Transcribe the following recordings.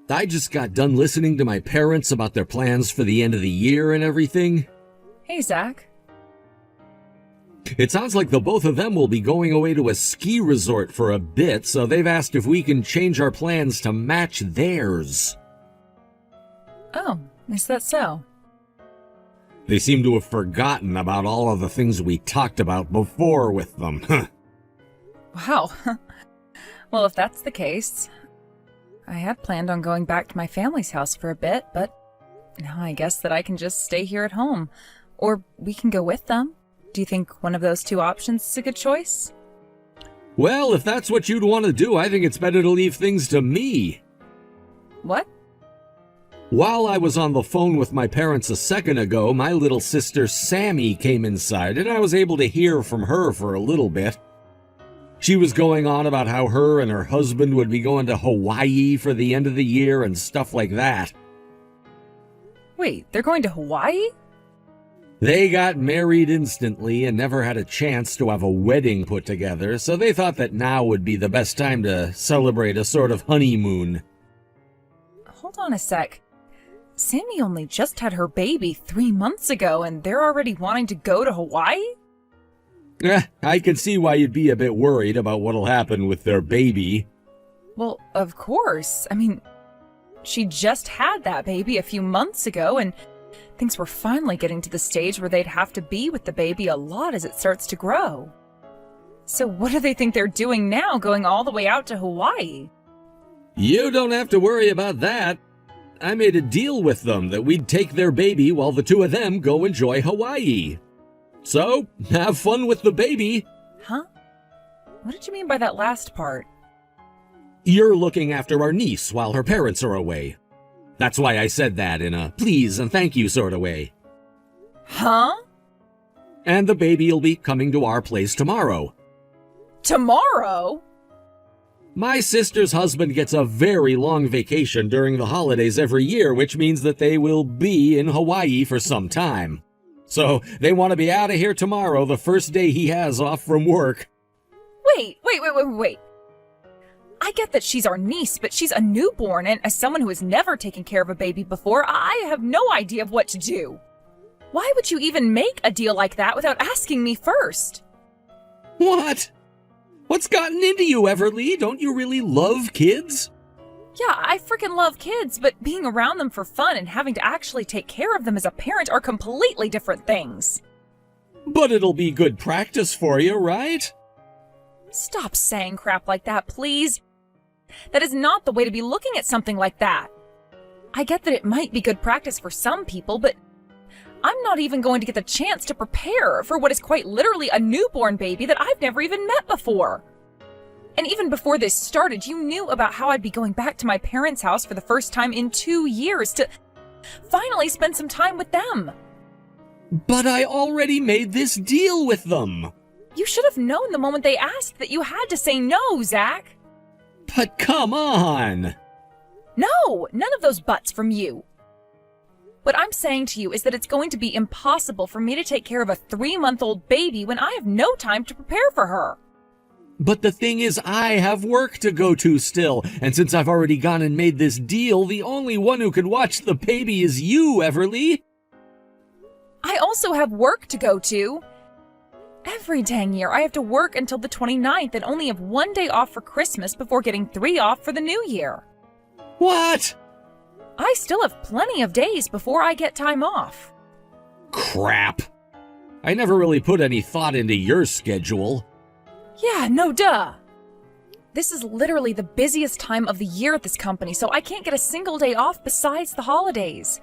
I just got done listening to my parents about their plans for the end of the year and everything. Hey, Zach. It sounds like the both of them will be going away to a ski resort for a bit, so they've asked if we can change our plans to match theirs. Oh, is that so? They seem to have forgotten about all of the things we talked about before with them. Wow. Well, if that's the case, I had planned on going back to my family's house for a bit, but now I guess that I can just stay here at home. Or we can go with them. Do you think one of those two options is a good choice? Well, if that's what you'd want to do, I think it's better to leave things to me. What? While I was on the phone with my parents a second ago, my little sister Sammy came inside, and I was able to hear from her for a little bit. She was going on about how her and her husband would be going to Hawaii for the end of the year and stuff like that. Wait, they're going to Hawaii? They got married instantly and never had a chance to have a wedding put together, so they thought that now would be the best time to celebrate a sort of honeymoon. Hold on a sec. Sammy only just had her baby 3 months ago, and they're already wanting to go to Hawaii? I can see why you'd be a bit worried about what'll happen with their baby. Well, of course. I mean, she just had that baby a few months ago, and things were finally getting to the stage where they'd have to be with the baby a lot as it starts to grow. So what do they think they're doing now, going all the way out to Hawaii? You don't have to worry about that. I made a deal with them that we'd take their baby while the two of them go enjoy Hawaii. So, have fun with the baby. Huh? What did you mean by that last part? You're looking after our niece while her parents are away. That's why I said that in a please and thank you sort of way. Huh? And the baby'll be coming to our place tomorrow. Tomorrow? My sister's husband gets a very long vacation during the holidays every year, which means that they will be in Hawaii for some time. So they want to be out of here tomorrow, the first day he has off from work. Wait. I get that she's our niece, but she's a newborn, and as someone who has never taken care of a baby before, I have no idea of what to do. Why would you even make a deal like that without asking me first? What? What's gotten into you, Everly? Don't you really love kids? Yeah, I freaking love kids, but being around them for fun and having to actually take care of them as a parent are completely different things. But it'll be good practice for you, right? Stop saying crap like that, please. That is not the way to be looking at something like that. I get that it might be good practice for some people, but I'm not even going to get the chance to prepare for what is quite literally a newborn baby that I've never even met before. And even before this started, you knew about how I'd be going back to my parents' house for the first time in 2 years to finally spend some time with them. But I already made this deal with them. You should have known the moment they asked that you had to say no, Zach. But come on! No, none of those buts from you. What I'm saying to you is that it's going to be impossible for me to take care of a 3-month-old baby when I have no time to prepare for her. But the thing is, I have work to go to still, and since I've already gone and made this deal, the only one who can watch the baby is you, Everly. I also have work to go to. Every dang year, I have to work until the 29th and only have 1 day off for Christmas before getting 3 off for the new year. What? I still have plenty of days before I get time off. Crap. I never really put any thought into your schedule. Yeah, no duh. This is literally the busiest time of the year at this company, so I can't get a single day off besides the holidays.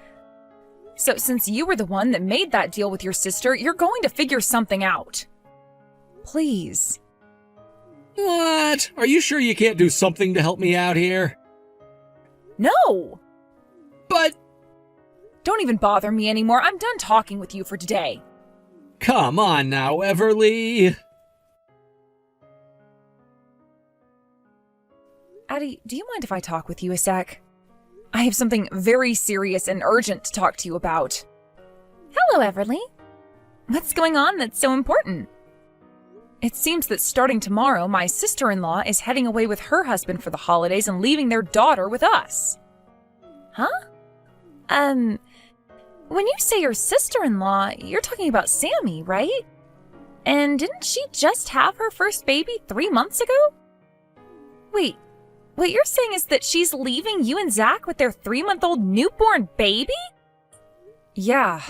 So since you were the one that made that deal with your sister, you're going to figure something out. Please. What? Are you sure you can't do something to help me out here? No! But... Don't even bother me anymore. I'm done talking with you for today. Come on now, Everly. Addie, do you mind if I talk with you a sec? I have something very serious and urgent to talk to you about. Hello, Everly. What's going on that's so important? It seems that starting tomorrow, my sister-in-law is heading away with her husband for the holidays and leaving their daughter with us. Huh? When you say your sister-in-law, you're talking about Sammy, right? And didn't she just have her first baby 3 months ago? Wait, what you're saying is that she's leaving you and Zach with their 3-month-old newborn baby? Yeah.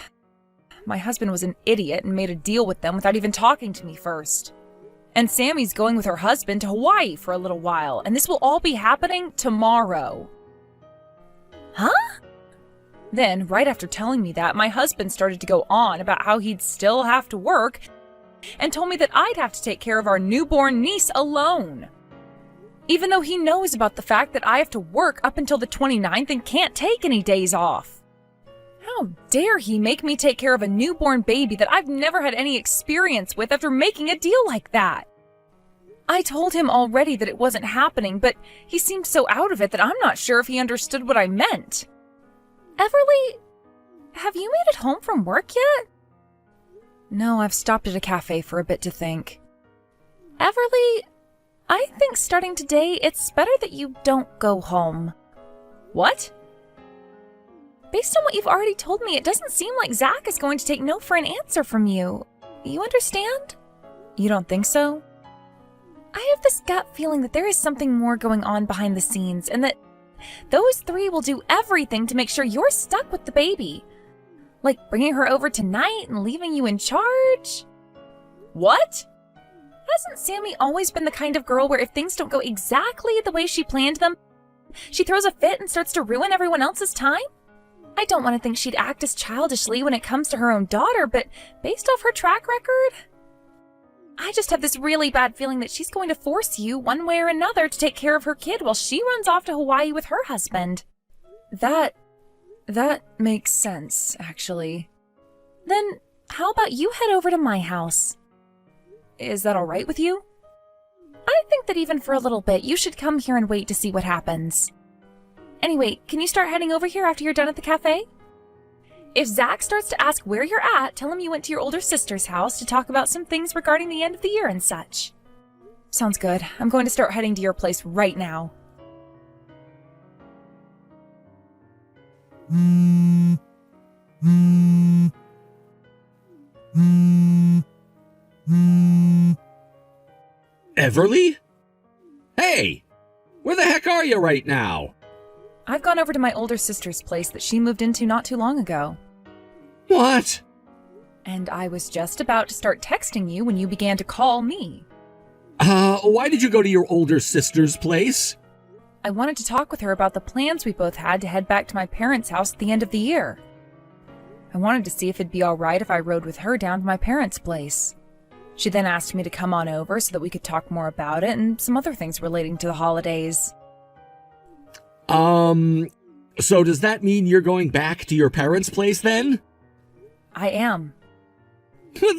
My husband was an idiot and made a deal with them without even talking to me first. And Sammy's going with her husband to Hawaii for a little while, and this will all be happening tomorrow. Huh? Then, right after telling me that, my husband started to go on about how he'd still have to work and told me that I'd have to take care of our newborn niece alone. Even though he knows about the fact that I have to work up until the 29th and can't take any days off. How dare he make me take care of a newborn baby that I've never had any experience with after making a deal like that? I told him already that it wasn't happening, but he seemed so out of it that I'm not sure if he understood what I meant. Everly, have you made it home from work yet? No, I've stopped at a cafe for a bit to think. Everly, I think starting today, it's better that you don't go home. What? Based on what you've already told me, it doesn't seem like Zach is going to take no for an answer from you. You understand? You don't think so? I have this gut feeling that there is something more going on behind the scenes, and that those three will do everything to make sure you're stuck with the baby. Like bringing her over tonight and leaving you in charge. What? Hasn't Sammy always been the kind of girl where if things don't go exactly the way she planned them, she throws a fit and starts to ruin everyone else's time? I don't want to think she'd act as childishly when it comes to her own daughter, but based off her track record, I just have this really bad feeling that she's going to force you, one way or another, to take care of her kid while she runs off to Hawaii with her husband. That makes sense, actually. Then, how about you head over to my house? Is that all right with you? I think that even for a little bit, you should come here and wait to see what happens. Anyway, can you start heading over here after you're done at the cafe? If Zach starts to ask where you're at, tell him you went to your older sister's house to talk about some things regarding the end of the year and such. Sounds good. I'm going to start heading to your place right now. Everly? Hey! Where the heck are you right now? I've gone over to my older sister's place that she moved into not too long ago. What? And I was just about to start texting you when you began to call me. Why did you go to your older sister's place? I wanted to talk with her about the plans we both had to head back to my parents' house at the end of the year. I wanted to see if it'd be all right if I rode with her down to my parents' place. She then asked me to come on over so that we could talk more about it and some other things relating to the holidays. So does that mean you're going back to your parents' place then? I am.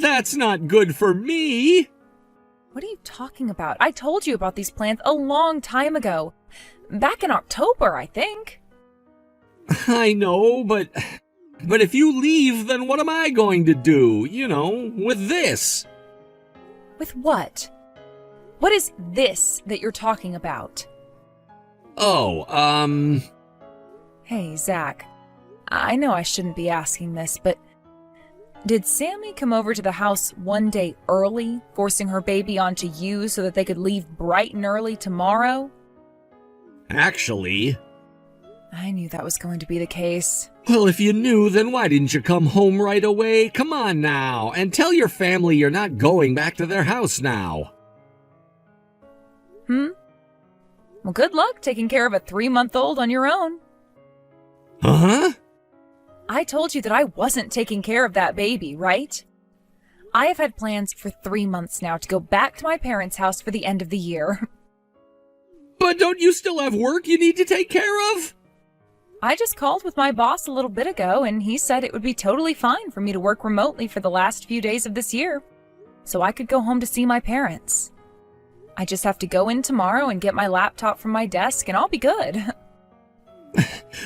That's not good for me. What are you talking about? I told you about these plans a long time ago. Back in October, I think. I know, but if you leave, then what am I going to do, with this? With what? What is this that you're talking about? Oh, Hey, Zach. I know I shouldn't be asking this, but did Sammy come over to the house one day early, forcing her baby onto you so that they could leave bright and early tomorrow? Actually... I knew that was going to be the case. Well, if you knew, then why didn't you come home right away? Come on now, and tell your family you're not going back to their house now. Well, good luck taking care of a 3-month-old on your own. Huh? I told you that I wasn't taking care of that baby, right? I have had plans for 3 months now to go back to my parents' house for the end of the year. But don't you still have work you need to take care of? I just called with my boss a little bit ago, and he said it would be totally fine for me to work remotely for the last few days of this year, so I could go home to see my parents. I just have to go in tomorrow and get my laptop from my desk, and I'll be good.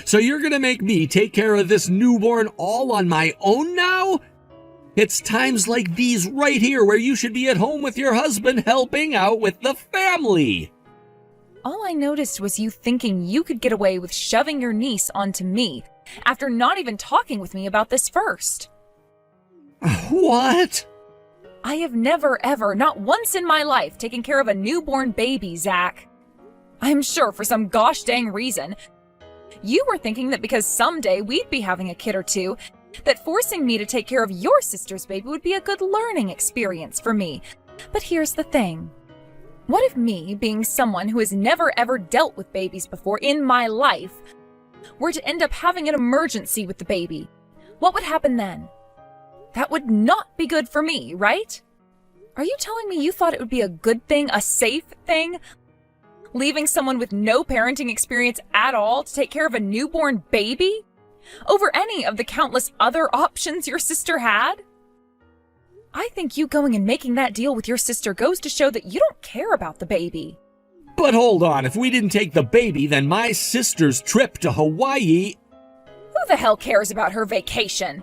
So you're gonna make me take care of this newborn all on my own now? It's times like these right here where you should be at home with your husband helping out with the family. All I noticed was you thinking you could get away with shoving your niece onto me after not even talking with me about this first. What? I have never ever, not once in my life, taken care of a newborn baby, Zach. I'm sure for some gosh dang reason, you were thinking that because someday we'd be having a kid or two, that forcing me to take care of your sister's baby would be a good learning experience for me. But here's the thing. What if me, being someone who has never ever dealt with babies before in my life, were to end up having an emergency with the baby? What would happen then? That would not be good for me, right? Are you telling me you thought it would be a good thing, a safe thing? Leaving someone with no parenting experience at all to take care of a newborn baby? Over any of the countless other options your sister had? I think you going and making that deal with your sister goes to show that you don't care about the baby. But hold on, if we didn't take the baby, then my sister's trip to Hawaii... Who the hell cares about her vacation?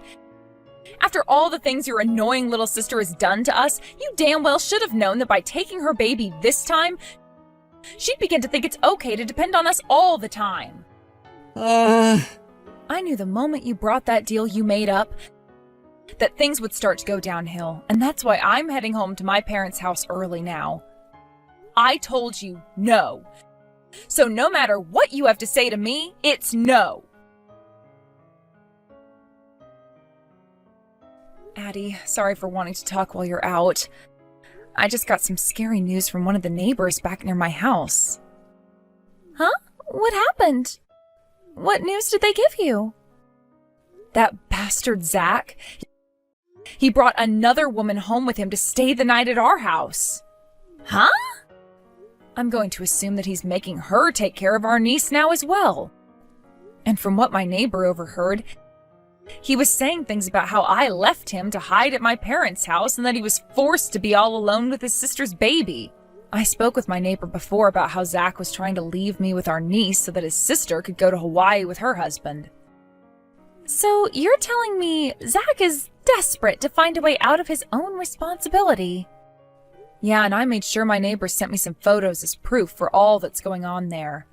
After all the things your annoying little sister has done to us, you damn well should have known that by taking her baby this time, she'd begin to think it's okay to depend on us all the time. I knew the moment you brought that deal you made up that things would start to go downhill, and that's why I'm heading home to my parents' house early now. I told you no. So no matter what you have to say to me, it's no. Addie, sorry for wanting to talk while you're out. I just got some scary news from one of the neighbors back near my house. Huh? What happened? What news did they give you? That bastard Zach. He brought another woman home with him to stay the night at our house. Huh? I'm going to assume that he's making her take care of our niece now as well. And from what my neighbor overheard, he was saying things about how I left him to hide at my parents' house and that he was forced to be all alone with his sister's baby. I spoke with my neighbor before about how Zach was trying to leave me with our niece so that his sister could go to Hawaii with her husband. So you're telling me Zach is desperate to find a way out of his own responsibility? Yeah, and I made sure my neighbor sent me some photos as proof for all that's going on there.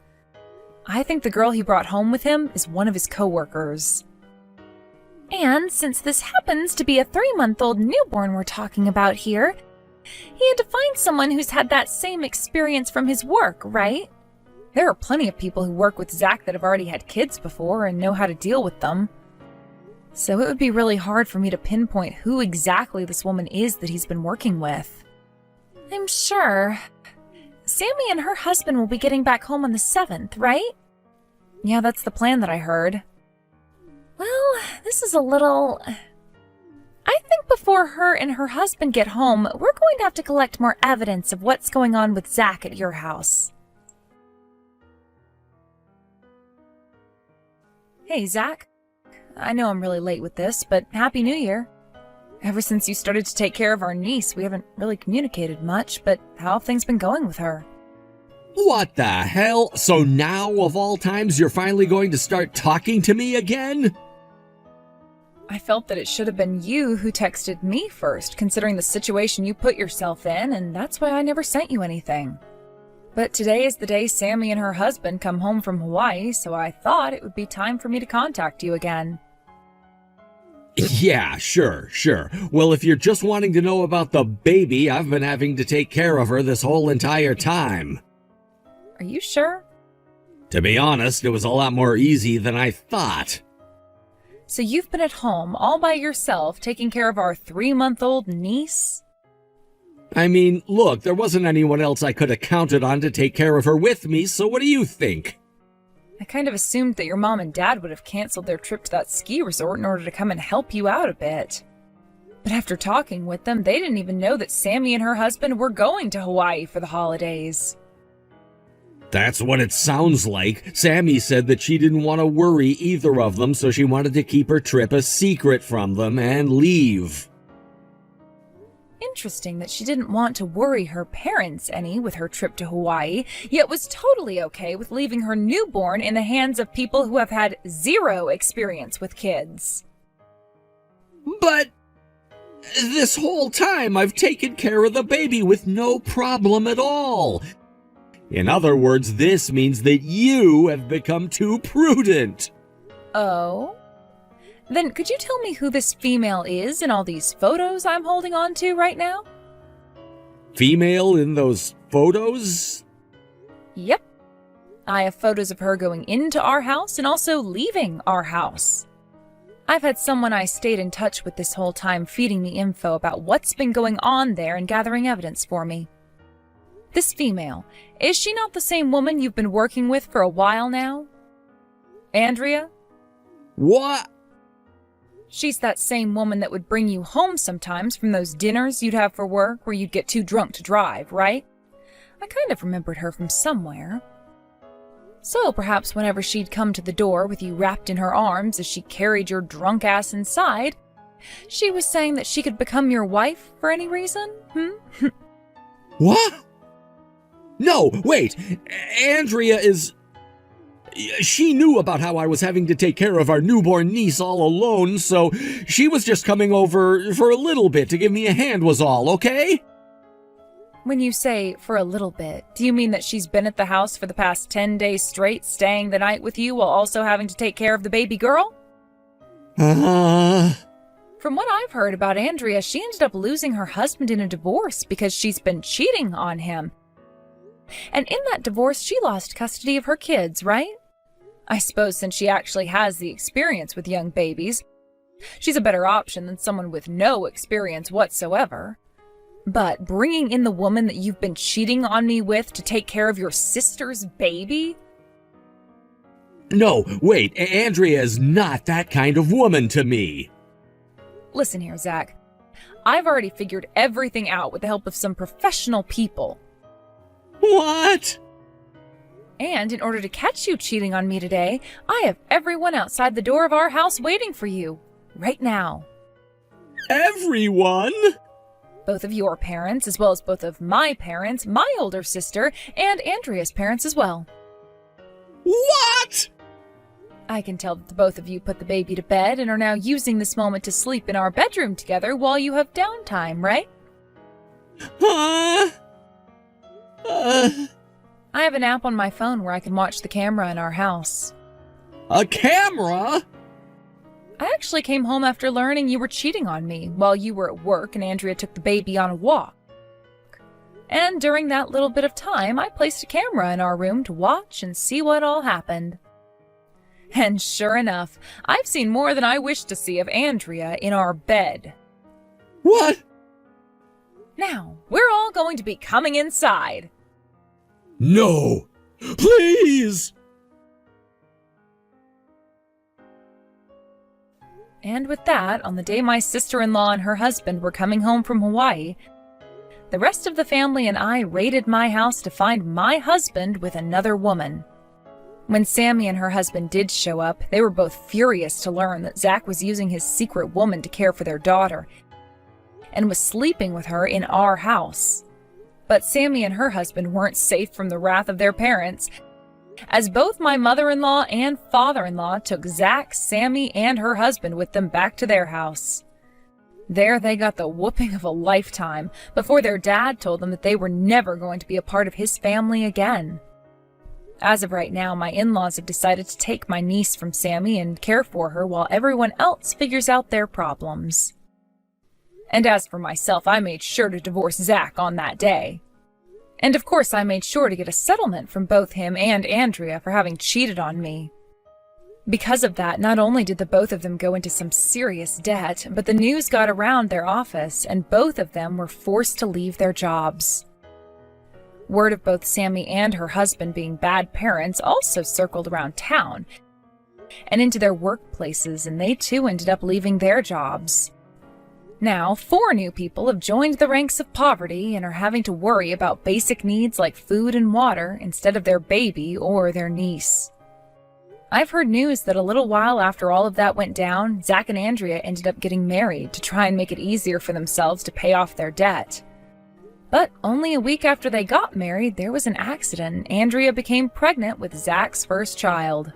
I think the girl he brought home with him is one of his coworkers. And since this happens to be a 3-month-old newborn we're talking about here, he had to find someone who's had that same experience from his work, right? There are plenty of people who work with Zach that have already had kids before and know how to deal with them. So it would be really hard for me to pinpoint who exactly this woman is that he's been working with. I'm sure. Sammy and her husband will be getting back home on the 7th, right? Yeah, that's the plan that I heard. Well, this is a little... I think before her and her husband get home, we're going to have to collect more evidence of what's going on with Zach at your house. Hey, Zach. I know I'm really late with this, but Happy New Year. Ever since you started to take care of our niece, we haven't really communicated much, but how have things been going with her? What the hell? So now, of all times, you're finally going to start talking to me again? I felt that it should have been you who texted me first, considering the situation you put yourself in, and that's why I never sent you anything. But today is the day Sammy and her husband come home from Hawaii, so I thought it would be time for me to contact you again. Yeah, sure. Well, if you're just wanting to know about the baby, I've been having to take care of her this whole entire time. Are you sure? To be honest, it was a lot more easy than I thought. So you've been at home all by yourself taking care of our 3-month-old niece? I mean, look, there wasn't anyone else I could have counted on to take care of her with me, so what do you think? I kind of assumed that your mom and dad would have canceled their trip to that ski resort in order to come and help you out a bit. But after talking with them, they didn't even know that Sammy and her husband were going to Hawaii for the holidays. That's what it sounds like. Sammy said that she didn't want to worry either of them, so she wanted to keep her trip a secret from them and leave. Interesting that she didn't want to worry her parents any with her trip to Hawaii, yet was totally okay with leaving her newborn in the hands of people who have had zero experience with kids. But this whole time I've taken care of the baby with no problem at all. In other words, this means that you have become too prudent. Oh? Then could you tell me who this female is in all these photos I'm holding on to right now? Female in those photos? Yep. I have photos of her going into our house and also leaving our house. I've had someone I stayed in touch with this whole time feeding me info about what's been going on there and gathering evidence for me. This female, is she not the same woman you've been working with for a while now? Andrea? What? She's that same woman that would bring you home sometimes from those dinners you'd have for work where you'd get too drunk to drive, right? I kind of remembered her from somewhere. So perhaps whenever she'd come to the door with you wrapped in her arms as she carried your drunk ass inside, she was saying that she could become your wife for any reason? What? No, wait. Andrea is... She knew about how I was having to take care of our newborn niece all alone, so she was just coming over for a little bit to give me a hand was all, okay? When you say for a little bit, do you mean that she's been at the house for the past 10 days straight, staying the night with you while also having to take care of the baby girl? From what I've heard about Andrea, she ended up losing her husband in a divorce because she's been cheating on him. And in that divorce, she lost custody of her kids, right? I suppose since she actually has the experience with young babies, she's a better option than someone with no experience whatsoever. But bringing in the woman that you've been cheating on me with to take care of your sister's baby? No, wait, Andrea is not that kind of woman to me. Listen here, Zach. I've already figured everything out with the help of some professional people. What? And in order to catch you cheating on me today, I have everyone outside the door of our house waiting for you, right now. Everyone? Both of your parents, as well as both of my parents, my older sister, and Andrea's parents as well. What? I can tell that the both of you put the baby to bed and are now using this moment to sleep in our bedroom together while you have downtime, right? Huh? I have an app on my phone where I can watch the camera in our house. A camera? I actually came home after learning you were cheating on me while you were at work and Andrea took the baby on a walk. And during that little bit of time, I placed a camera in our room to watch and see what all happened. And sure enough, I've seen more than I wished to see of Andrea in our bed. What? Now, we're all going to be coming inside. No! Please! And with that, on the day my sister-in-law and her husband were coming home from Hawaii, the rest of the family and I raided my house to find my husband with another woman. When Sammy and her husband did show up, they were both furious to learn that Zach was using his secret woman to care for their daughter and was sleeping with her in our house. But Sammy and her husband weren't safe from the wrath of their parents, as both my mother-in-law and father-in-law took Zach, Sammy, and her husband with them back to their house. There they got the whooping of a lifetime before their dad told them that they were never going to be a part of his family again. As of right now, my in-laws have decided to take my niece from Sammy and care for her while everyone else figures out their problems. And as for myself, I made sure to divorce Zach on that day. And of course, I made sure to get a settlement from both him and Andrea for having cheated on me. Because of that, not only did the both of them go into some serious debt, but the news got around their office and both of them were forced to leave their jobs. Word of both Sammy and her husband being bad parents also circled around town and into their workplaces, and they too ended up leaving their jobs. Now, 4 new people have joined the ranks of poverty and are having to worry about basic needs like food and water instead of their baby or their niece. I've heard news that a little while after all of that went down, Zach and Andrea ended up getting married to try and make it easier for themselves to pay off their debt. But only a week after they got married, there was an accident and Andrea became pregnant with Zach's first child.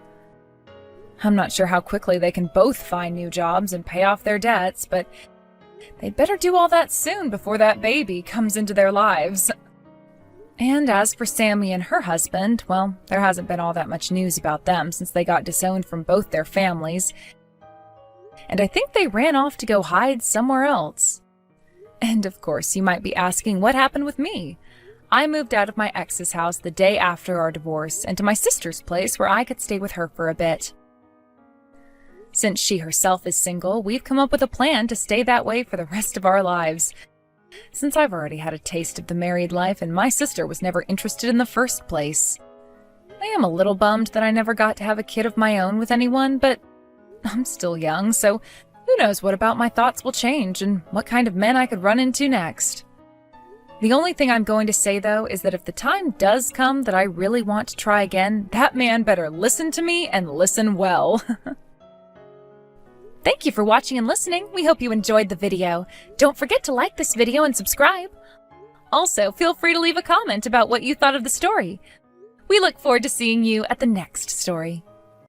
I'm not sure how quickly they can both find new jobs and pay off their debts, but they'd better do all that soon before that baby comes into their lives. And as for Sammy and her husband, well, there hasn't been all that much news about them since they got disowned from both their families. And I think they ran off to go hide somewhere else. And of course, you might be asking what happened with me. I moved out of my ex's house the day after our divorce and to my sister's place where I could stay with her for a bit. Since she herself is single, we've come up with a plan to stay that way for the rest of our lives. Since I've already had a taste of the married life and my sister was never interested in the first place. I am a little bummed that I never got to have a kid of my own with anyone, but I'm still young, so who knows what about my thoughts will change and what kind of men I could run into next. The only thing I'm going to say, though, is that if the time does come that I really want to try again, that man better listen to me and listen well. Thank you for watching and listening. We hope you enjoyed the video. Don't forget to like this video and subscribe. Also, feel free to leave a comment about what you thought of the story. We look forward to seeing you at the next story.